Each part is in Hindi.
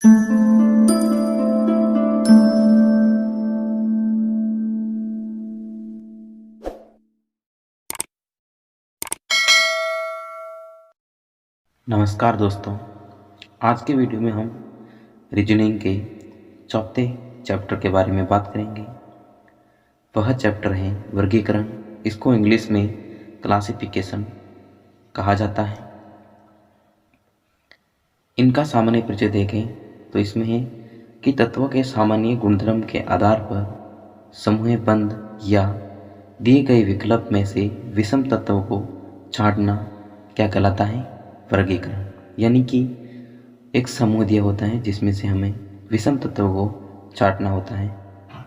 नमस्कार दोस्तों, आज के वीडियो में हम रीजनिंग के चौथे चैप्टर के बारे में बात करेंगे। वह चैप्टर है वर्गीकरण। इसको इंग्लिश में क्लासिफिकेशन कहा जाता है। इनका सामान्य परिचय देखें तो इसमें है कि तत्वों के सामान्य गुणधर्म के आधार पर समूहबंध या दिए गए विकल्प में से विषम तत्वों को छांटना क्या कहलाता है? वर्गीकरण। यानी कि एक समूह दिया होता है जिसमें से हमें विषम तत्वों को छांटना होता है,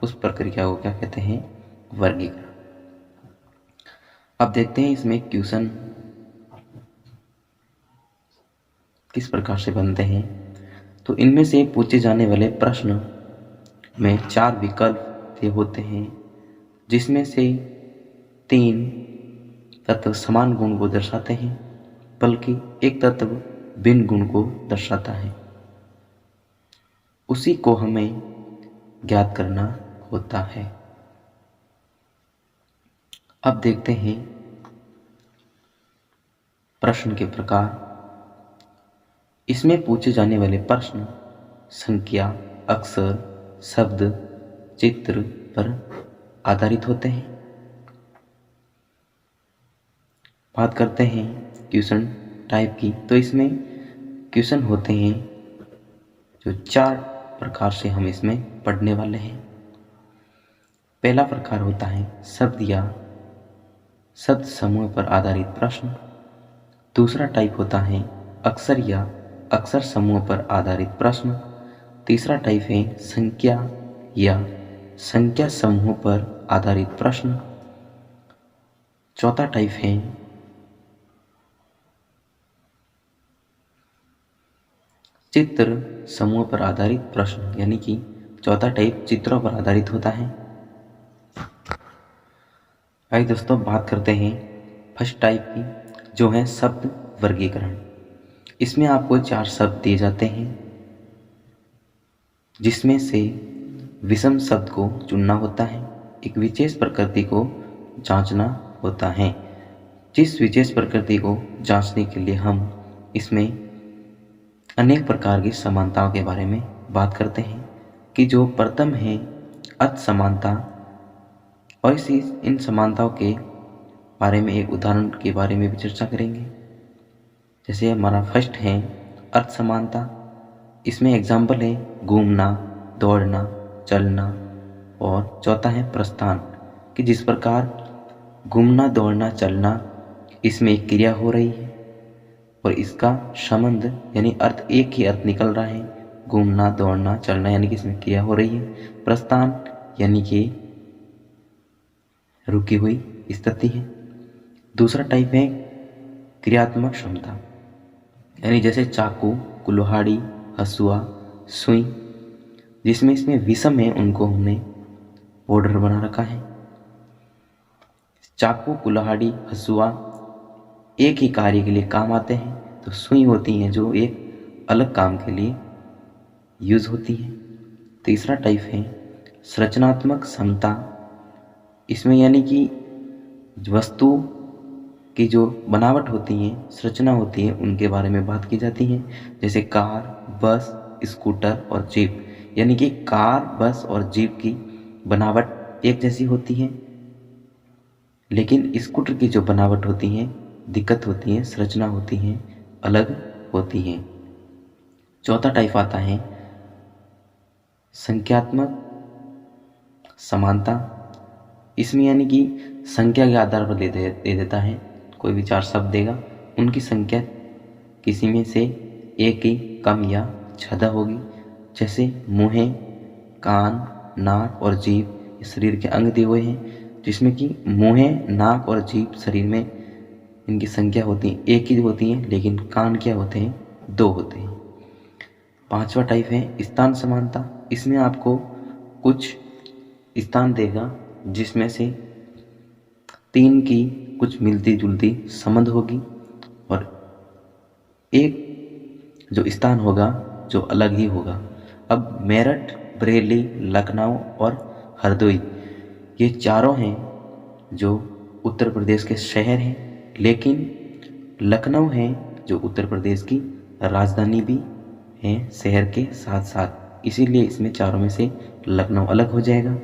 उस प्रक्रिया को क्या कहते हैं? वर्गीकरण। अब देखते हैं इसमें क्वेश्चन किस प्रकार से बनते हैं। तो इनमें से पूछे जाने वाले प्रश्न में 4 विकल्प दिए होते हैं, जिसमें से 3 तत्व समान गुण को दर्शाते हैं, बल्कि एक तत्व भिन्न गुण को दर्शाता है। उसी को हमें ज्ञात करना होता है। अब देखते हैं प्रश्न के प्रकार। इसमें पूछे जाने वाले प्रश्न संख्या, अक्षर, शब्द, चित्र पर आधारित होते हैं। बात करते हैं क्वेश्चन टाइप की, तो इसमें क्वेश्चन होते हैं जो 4 प्रकार से हम इसमें पढ़ने वाले हैं। पहला प्रकार होता है शब्द या शब्द समूह पर आधारित प्रश्न। दूसरा टाइप होता है अक्षर या अक्षर समूह पर आधारित प्रश्न। तीसरा टाइप है संख्या या संख्या समूह पर आधारित प्रश्न। चौथा टाइप है चित्र समूह पर आधारित प्रश्न, यानी कि चौथा टाइप चित्रों पर आधारित होता है। आइए दोस्तों बात करते हैं फर्स्ट टाइप की, जो है शब्द वर्गीकरण। इसमें आपको 4 शब्द दिए जाते हैं, जिसमें से विषम शब्द को चुनना होता है, एक विशेष प्रकृति को जांचना होता है। जिस विशेष प्रकृति को जांचने के लिए हम इसमें अनेक प्रकार की समानताओं के बारे में बात करते हैं, कि जो प्रथम है अत समानता, और इसी इन समानताओं के बारे में एक उदाहरण के बारे में भी चर्चा करेंगे। जैसे हमारा फर्स्ट है अर्थ समानता। इसमें एग्जाम्पल है घूमना, दौड़ना, चलना, और चौथा है प्रस्थान, कि जिस प्रकार घूमना, दौड़ना, चलना, इसमें एक क्रिया हो रही है और इसका संबंध यानी अर्थ एक ही अर्थ निकल रहा है। घूमना, दौड़ना, चलना, यानी कि इसमें क्रिया हो रही है। प्रस्थान यानी कि रुकी हुई स्थिति है। दूसरा टाइप है क्रियात्मक क्षमता, यानी जैसे चाकू, कुल्हाड़ी, हसुआ, सुई, जिसमें इसमें विषम है उनको हमने ऑर्डर बना रखा है। चाकू, कुल्हाड़ी, हसुआ एक ही कार्य के लिए काम आते हैं, तो सुई होती हैं जो एक अलग काम के लिए यूज होती है। तीसरा टाइप है संरचनात्मक क्षमता। इसमें यानी कि वस्तु की जो बनावट होती है, संरचना होती है, उनके बारे में बात की जाती है। जैसे कार, बस, स्कूटर और जीप, यानी कि कार, बस और जीप की बनावट एक जैसी होती है, लेकिन स्कूटर की जो बनावट होती है, दिक्कत होती है, संरचना होती है, अलग होती है। चौथा टाइप आता है संख्यात्मक समानता। इसमें यानी कि संख्या के आधार पर दे देता है। कोई भी 4 शब्द देगा, उनकी संख्या किसी में से एक ही कम या ज़्यादा होगी। जैसे मुँह, कान, नाक और जीभ शरीर के अंग दिए हुए हैं, जिसमें कि मुँह, नाक और जीभ शरीर में इनकी संख्या होती है, एक ही होती है, लेकिन कान क्या होते हैं? 2 होते हैं। पांचवा टाइप है स्थान समानता। इसमें आपको कुछ स्थान देगा, जिसमें से 3 की कुछ मिलती जुलती संबंध होगी, और एक जो स्थान होगा जो अलग ही होगा। अब मेरठ, बरेली, लखनऊ और हरदोई ये चारों हैं जो उत्तर प्रदेश के शहर हैं, लेकिन लखनऊ है जो उत्तर प्रदेश की राजधानी भी है शहर के साथ साथ, इसीलिए इसमें चारों में से लखनऊ अलग हो जाएगा।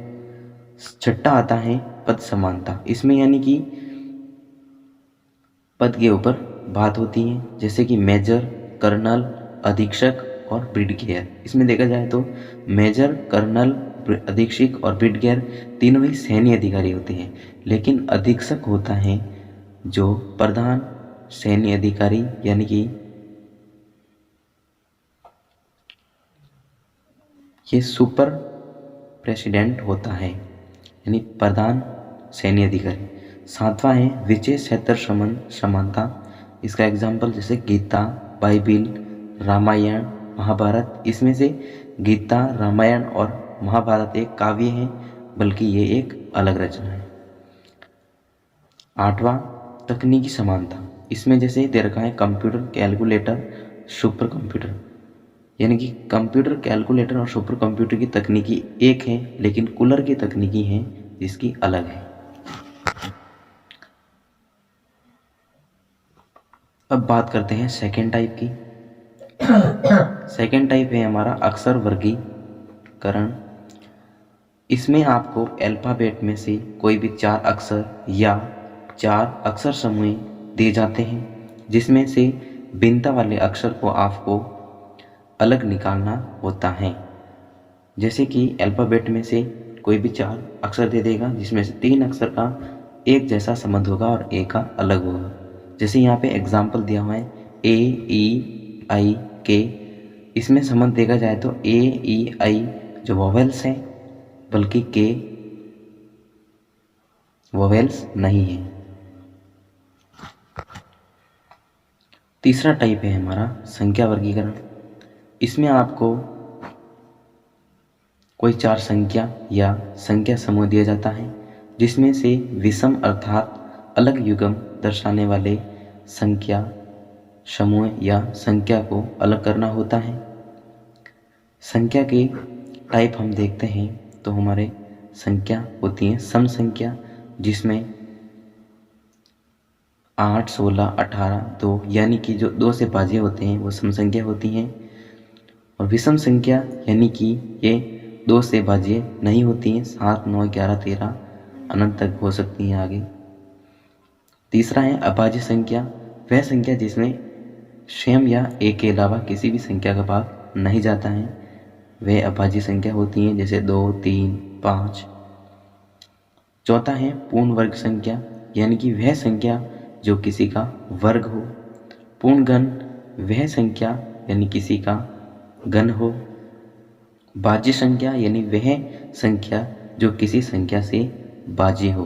छठा आता है पद समानता। इसमें यानी कि पद के ऊपर बात होती है, जैसे कि मेजर, कर्नल, अधीक्षक और ब्रिगेडियर। इसमें देखा जाए तो मेजर, कर्नल, अधीक्षक और ब्रिगेडियर तीनों ही सैन्य अधिकारी होते हैं, लेकिन अधीक्षक होता है जो प्रधान सैन्य अधिकारी यानी कि ये सुपर प्रेसिडेंट होता है, यानी प्रधान सैन्य अधिकारी। सातवां है विशेष क्षेत्र समानता। इसका एग्जाम्पल जैसे गीता, बाइबिल, रामायण, महाभारत। इसमें से गीता, रामायण और महाभारत एक काव्य है, बल्कि ये एक अलग रचना है। आठवां तकनीकी समानता। इसमें जैसे दे रखा है कंप्यूटर, कैलकुलेटर, सुपर कंप्यूटर, यानी कि कंप्यूटर, कैलकुलेटर और सुपर कंप्यूटर की तकनीकी एक है, लेकिन कूलर की तकनीकी है जिसकी अलग है। अब बात करते हैं सेकेंड टाइप की। सेकेंड टाइप है हमारा अक्षर वर्गीकरण। इसमें आपको अल्फाबेट में से कोई भी 4 अक्षर या 4 अक्षर समूह दिए जाते हैं, जिसमें से भिन्नता वाले अक्षर को आपको अलग निकालना होता है। जैसे कि अल्फाबेट में से कोई भी 4 अक्षर दे देगा, जिसमें से 3 अक्षर का एक जैसा संबंध होगा और एक का अलग होगा। जैसे यहाँ पे एग्जाम्पल दिया हुआ है ए, ई, आई, के। इसमें संबंध देखा जाए तो ए, ई, आई जो वोवेल्स हैं, बल्कि के वोवेल्स नहीं है। तीसरा टाइप है हमारा संख्या वर्गीकरण। इसमें आपको कोई 4 संख्या या संख्या समूह दिया जाता है, जिसमें से विषम अर्थात अलग युग्म दर्शाने वाले संख्या समूह या संख्या को अलग करना होता है। संख्या के टाइप हम देखते हैं तो हमारे संख्या होती है सम संख्या, जिसमें 8, 16, 18, 2 यानी कि जो 2 से भाज्य होते हैं वो सम संख्या होती हैं। और विषम संख्या यानी कि ये 2 से भाज्य नहीं होती हैं, 7, 9, 11, 13 अनंत तक हो सकती हैं आगे। तीसरा है अभाज्य संख्या, वह संख्या जिसमें स्वयं या एक के अलावा किसी भी संख्या का भाग नहीं जाता है, वह अभाज्य संख्या होती हैं, जैसे 2, 3, 5। चौथा है पूर्ण वर्ग संख्या, यानी कि वह संख्या जो किसी का वर्ग हो। पूर्ण घन वह संख्या यानी किसी का घन हो। भाज्य संख्या यानी वह संख्या जो किसी संख्या से भाज्य हो।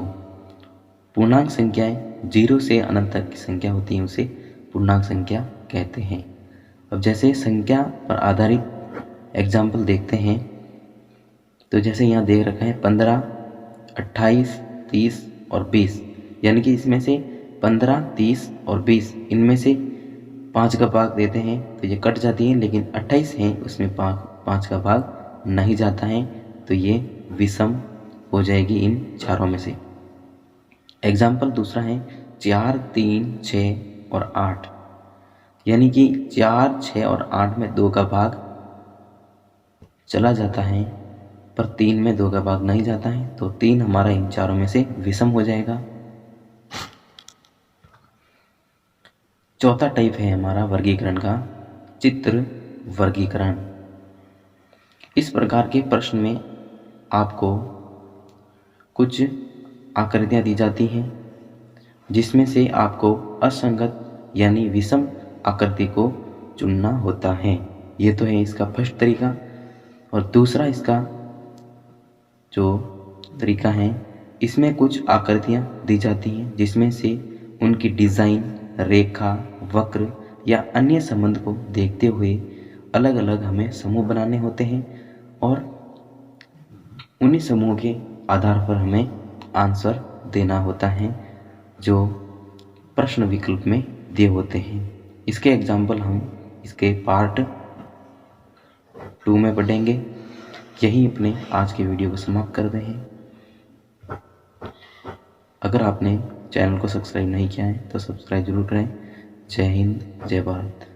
पूर्णांक संख्याएं 0 से अनंत तक की संख्या होती है, उसे पूर्णांक संख्या कहते हैं। अब जैसे संख्या पर आधारित एग्जाम्पल देखते हैं, तो जैसे यहाँ दे रखा है 15, 28, 30 और 20, यानी कि इसमें से 15, 30 और 20 इनमें से 5 का भाग देते हैं तो ये कट जाती हैं, लेकिन 28 हैं उसमें 5 का भाग नहीं जाता है, तो ये विषम हो जाएगी इन चारों में से। एग्जाम्पल दूसरा है 4, 3, 6 और 8, यानी कि 4, 6 और 8 में 2 का भाग चला जाता है, पर 3 में 2 का भाग नहीं जाता है, तो 3 हमारा इन चारों में से विषम हो जाएगा। चौथा टाइप है हमारा वर्गीकरण का चित्र वर्गीकरण। इस प्रकार के प्रश्न में आपको कुछ आकृतियाँ दी जाती हैं, जिसमें से आपको असंगत यानी विषम आकृति को चुनना होता है। ये तो है इसका फर्स्ट तरीका। और दूसरा इसका जो तरीका है, इसमें कुछ आकृतियाँ दी जाती हैं, जिसमें से उनकी डिज़ाइन, रेखा, वक्र या अन्य संबंध को देखते हुए अलग अलग हमें समूह बनाने होते हैं, और उन्हीं समूह के आधार पर हमें आंसर देना होता है जो प्रश्न विकल्प में दिए होते हैं। इसके एग्जाम्पल हम इसके पार्ट 2 में पढ़ेंगे। यही अपने आज के वीडियो को समाप्त कर रहे हैं। अगर आपने चैनल को सब्सक्राइब नहीं किया है तो सब्सक्राइब जरूर करें। जय हिंद, जय भारत।